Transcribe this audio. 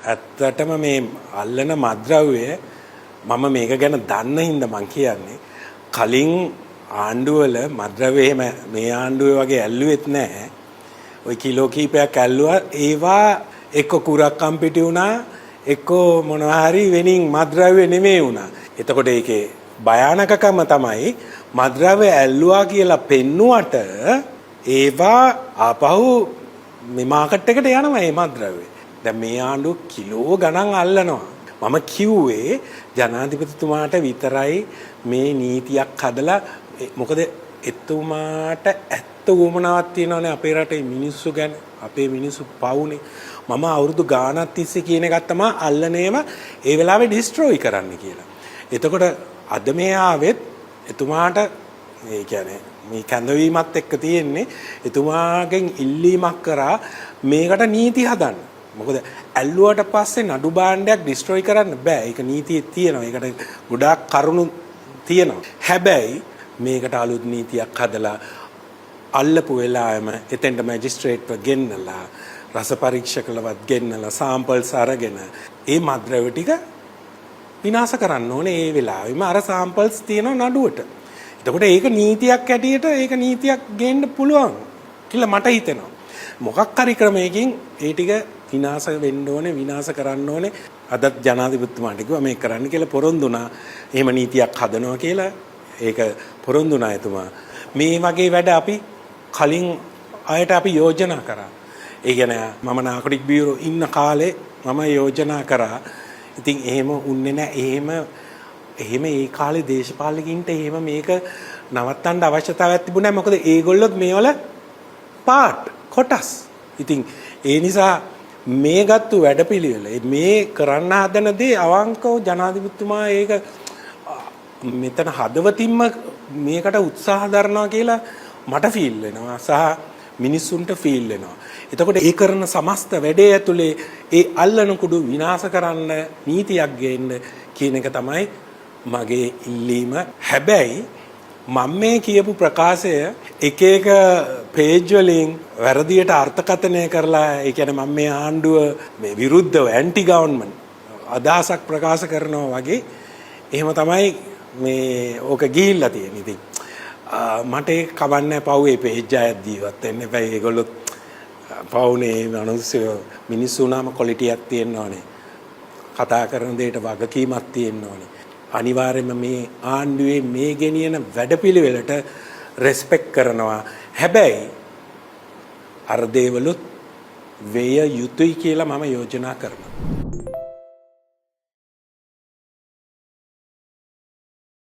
ඇත්තටම මේ අල්ලන මත්ද්‍රව්‍ය මම මේක ගැන දන්න හින්දා මං කියන්නේ කලින් ආණ්ඩුවල මත්ද්‍රව්‍ය එහෙම මේ ආණ්ඩුවේ වගේ ඇල්ලුවෙත් නැහැ. ওই කිලෝ කීපයක් ඇල්ලුවා ඒවා එක්ක කුරක්කම් පිටි වුණා එක්ක මොනවා හරි වෙනින් මත්ද්‍රව්‍ය නෙමෙයි වුණා. එතකොට ඒකේ භයානකකම තමයි මත්ද්‍රව්‍ය ඇල්ලුවා කියලා පෙන්නුවට ඒවා ආපහු මේ මාකට් එකට යනවා මේ මත්ද්‍රව්‍ය. දැන් මේ ආණ්ඩුව කිලෝ ගණන් අල්ලනවා. මම කිව්වේ ජනාධිපතිතුමාට විතරයි මේ නීතියක් හදලා මොකද එතුමාට ඇත්ත උවමනාවක් තියෙනවානේ අපේ රටේ මිනිස්සු ගැන අපේ මිනිස්සු පවුනේ මම අවුරුදු ගාණක් තිස්සේ කියන එකක් තමයි අල්ලනේම ඒ වෙලාවේ ඩිස්ට්‍රොයි කරන්න කියලා. එතකොට අද මේ ආවෙත් එතුමාට ඒ කියන්නේ මේ කැඳවීමත් එක්ක තියෙන්නේ එතුමාගෙන් ඉල්ලීමක් කරා මේකට නීති හදන්න. මොකද ඇල්ලුවට පස්සේ නඩු භාණ්ඩයක් ඩිස්ට්‍රොයි කරන්න බෑ. ඒක නීතියේ තියෙනවා. ඒකට ගොඩාක් කරුණු තියෙනවා. හැබැයි මේකට අලුත් නීතියක් හදලා අල්ලපු වෙලාවෙම එතෙන්ට මැජිස්ට්‍රේට්ව ගෙන්නලා රස පරීක්ෂකලවත් ගෙන්නලා සාම්පල්ස් අරගෙන ඒ මත්ද්‍රව්‍ය ටික විනාශ කරන්න ඕනේ ඒ වෙලාවෙම අර සාම්පල්ස් තියෙන නඩුවට. එතකොට ඒක නීතියක් ඇටියට ඒක නීතියක් ගේන්න පුළුවන් කියලා මට හිතෙනවා. මොකක් හරි ක්‍රමයකින් ඒ ටික විනාශ වෙන්න ඕනේ විනාශ කරන්න ඕනේ. අදත් ජනාධිපතිතුමාට කිව්වා මේක කරන්න කියලා පොරොන්දු වුණා. එහෙම නීතියක් හදනවා කියලා ඒක පොරොන්දු වුණා එතුමා. මේ වගේ වැඩ අපි කලින් අයට අපි යෝජනා කරා. ඒ කියන්නේ මම නාකොටික් බියුරෝ ඉන්න කාලේ මම යෝජනා කරා. ඉතින් එහෙම උන්නේ නැහැ. එහෙම ඒ කාලේ දේශපාලකින්ට එහෙම මේක නවත්තන්න අවශ්‍යතාවයක් තිබුණේ නැහැ. මොකද ඒගොල්ලොත් මේවල පාට් කොටස්. ඉතින් ඒ නිසා මේ ගත්තු වැඩපිළිවෙල මේ කරන්න හදන දේ අවංකව ජනාධිපතිතුමා ඒක මෙතන හදවතින්ම මේකට උත්සාහ දරනවා කියලා මට ෆීල් වෙනවා සහ මිනිස්සුන්ට ෆීල් වෙනවා. එතකොට ඒ කරන සමස්ත වැඩේ ඇතුලේ ඒ අල්ලන කුඩු විනාශ කරන්න නීතියක් ගේන්න කියන එක තමයි මගේ ඉල්ලීම. හැබැයි මම මේ කියපු ප්‍රකාශය එක එක පේජ් වලින් වැරදියට අර්ථකථනය කරලා ඒ කියන්නේ මම මේ ආණ්ඩුව මේ විරුද්ධව ඇන්ටි ගවර්න්මන්ට් අදහසක් ප්‍රකාශ කරනවා වගේ එහෙම තමයි මේ ඕක ගිහිල්ලා තියෙන්නේ. ඉතින් මට ඒක කවන්නේ පව්වේ පේජ් අයත් ජීවත් වෙන්න එපා. ඒගොල්ලෝ පවුනේ මිනිස්සු මිනිස්සු නාම ක්වොලිටියක් තියෙන්න ඕනේ. කතා කරන දෙයට වගකීමක් තියෙන්න ඕනේ. අනිවාර්යයෙන්ම මේ ආණ්ඩුවේ මේ ගෙනියන වැඩපිළිවෙලට රෙස්පෙක්ට් කරනවා. හැබැයි අර දේවලුත් වේය යුතුයි කියලා මම යෝජනා කරනවා.